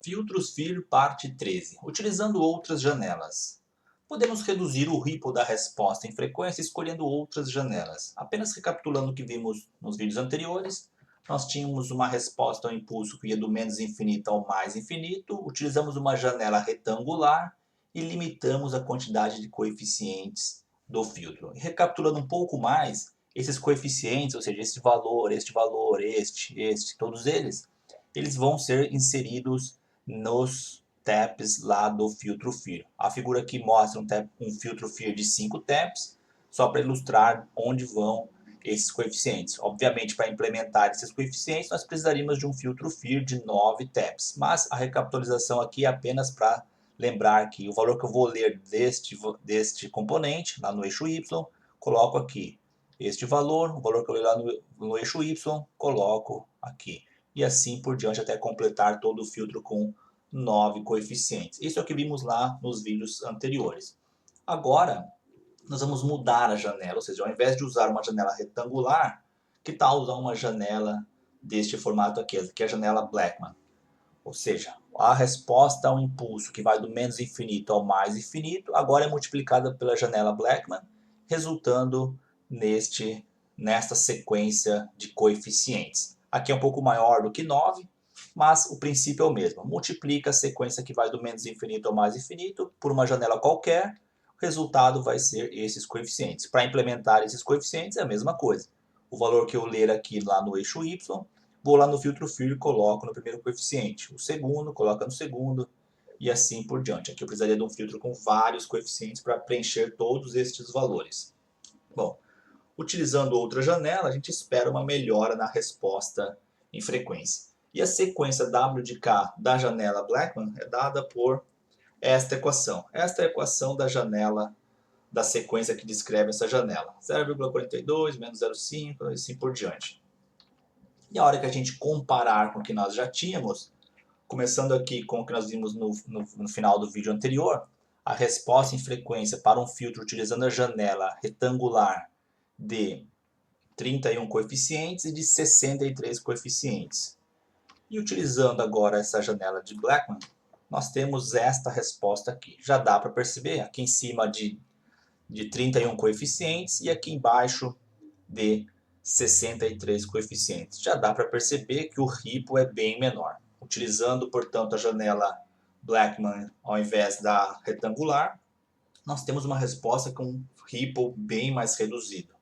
Filtros FIR parte 13. Utilizando outras janelas. Podemos reduzir o ripple da resposta em frequência escolhendo outras janelas. Apenas recapitulando o que vimos nos vídeos anteriores, nós tínhamos uma resposta ao impulso que ia do menos infinito ao mais infinito, utilizamos uma janela retangular e limitamos a quantidade de coeficientes do filtro. E recapitulando um pouco mais, esses coeficientes, ou seja, este valor, todos eles vão ser inseridos nos taps lá do filtro FIR. A figura aqui mostra um filtro FIR de 5 taps, só para ilustrar onde vão esses coeficientes. Obviamente, para implementar esses coeficientes, nós precisaríamos de um filtro FIR de 9 taps, mas a recapitalização aqui é apenas para lembrar que o valor que eu vou ler deste componente, lá no eixo Y, coloco aqui este valor, o valor que eu ler lá no eixo Y, coloco aqui. E assim por diante até completar todo o filtro com 9 coeficientes. Isso é o que vimos lá nos vídeos anteriores. Agora, nós vamos mudar a janela, ou seja, ao invés de usar uma janela retangular, que tal usar uma janela deste formato aqui, que é a janela Blackman. Ou seja, a resposta ao impulso que vai do menos infinito ao mais infinito, agora é multiplicada pela janela Blackman, resultando nesta sequência de coeficientes. Aqui é um pouco maior do que 9, mas o princípio é o mesmo. Multiplica a sequência que vai do menos infinito ao mais infinito por uma janela qualquer, o resultado vai ser esses coeficientes. Para implementar esses coeficientes é a mesma coisa. O valor que eu ler aqui lá no eixo Y, vou lá no filtro FIR e coloco no primeiro coeficiente. O segundo, coloca no segundo e assim por diante. Aqui eu precisaria de um filtro com vários coeficientes para preencher todos estes valores. Bom, utilizando outra janela, a gente espera uma melhora na resposta em frequência. E a sequência W de K da janela Blackman é dada por esta equação. Esta é a equação da janela, da sequência que descreve essa janela. 0,42 menos 0,5 e assim por diante. E a hora que a gente comparar com o que nós já tínhamos, começando aqui com o que nós vimos no final do vídeo anterior, a resposta em frequência para um filtro utilizando a janela retangular de 31 coeficientes e de 63 coeficientes. E utilizando agora essa janela de Blackman, nós temos esta resposta aqui. Já dá para perceber aqui em cima de 31 coeficientes e aqui embaixo de 63 coeficientes. Já dá para perceber que o ripple é bem menor. Utilizando, portanto, a janela Blackman ao invés da retangular, nós temos uma resposta com um ripple bem mais reduzido.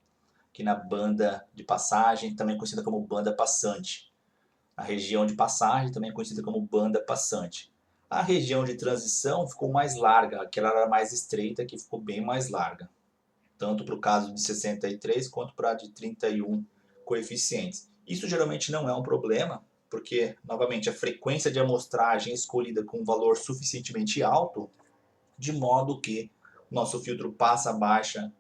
Aqui na banda de passagem, também conhecida como banda passante. A região de passagem, também conhecida como banda passante. A região de transição ficou mais larga, aquela era mais estreita, que ficou bem mais larga. Tanto para o caso de 63 quanto para a de 31 coeficientes. Isso geralmente não é um problema, porque, novamente, a frequência de amostragem é escolhida com um valor suficientemente alto, de modo que o nosso filtro passa baixa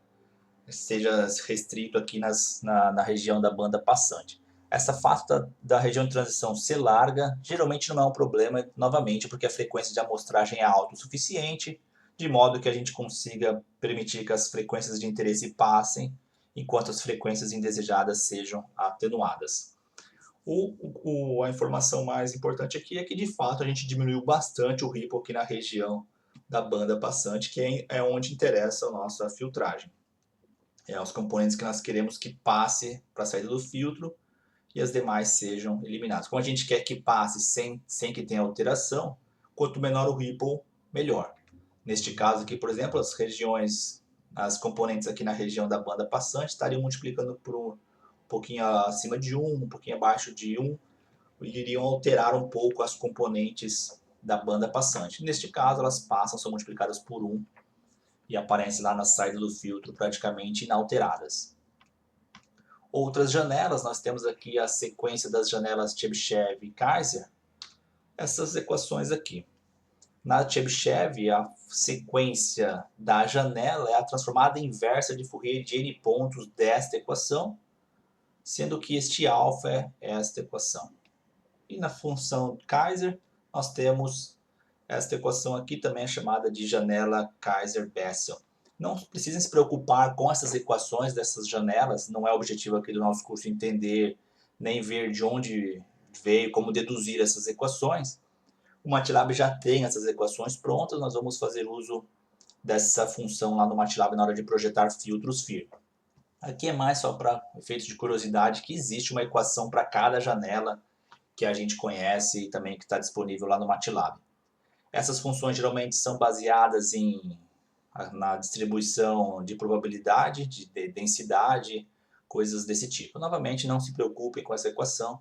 seja restrito aqui na região da banda passante. Essa fato da região de transição ser larga geralmente não é um problema, novamente, porque a frequência de amostragem é alta o suficiente, de modo que a gente consiga permitir que as frequências de interesse passem, enquanto as frequências indesejadas sejam atenuadas. A informação mais importante aqui é que, de fato, a gente diminuiu bastante o ripple aqui na região da banda passante, que é onde interessa a nossa filtragem. Os componentes que nós queremos que passe para a saída do filtro e as demais sejam eliminadas. Como a gente quer que passe sem que tenha alteração, quanto menor o ripple, melhor. Neste caso aqui, por exemplo, as componentes aqui na região da banda passante estariam multiplicando por um pouquinho acima de 1, um pouquinho abaixo de 1, e iriam alterar um pouco as componentes da banda passante. Neste caso, elas passam, são multiplicadas por 1, e aparecem lá na saída do filtro praticamente inalteradas. Outras janelas, nós temos aqui a sequência das janelas Chebyshev e Kaiser, essas equações aqui. Na Chebyshev, a sequência da janela é a transformada inversa de Fourier de n pontos desta equação, sendo que este alfa é esta equação. E na função Kaiser, nós temos esta equação aqui, também é chamada de janela Kaiser-Bessel. Não precisem se preocupar com essas equações dessas janelas, não é o objetivo aqui do nosso curso entender, nem ver de onde veio, como deduzir essas equações, O MATLAB já tem essas equações prontas, nós vamos fazer uso dessa função lá no MATLAB na hora de projetar filtros FIR. Aqui é mais só para efeitos de curiosidade que existe uma equação para cada janela que a gente conhece e também que está disponível lá no MATLAB. Essas funções geralmente são baseadas na distribuição de probabilidade, de densidade, coisas desse tipo. Novamente, não se preocupem com essa equação,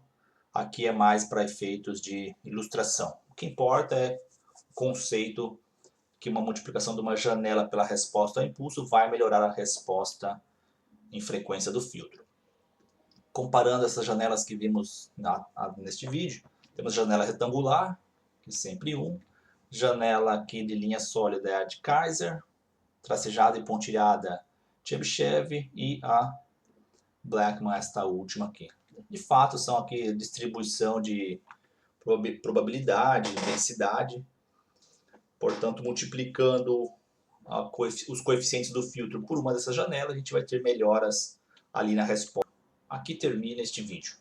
aqui é mais para efeitos de ilustração. O que importa é o conceito que uma multiplicação de uma janela pela resposta ao impulso vai melhorar a resposta em frequência do filtro. Comparando essas janelas que vimos neste vídeo, temos janela retangular, que é sempre 1, janela aqui de linha sólida é a de Kaiser, tracejada e pontilhada Chebyshev e a Blackman, esta última aqui. De fato, são aqui distribuição de probabilidade, densidade. Portanto, multiplicando os coeficientes do filtro por uma dessas janelas, a gente vai ter melhoras ali na resposta. Aqui termina este vídeo.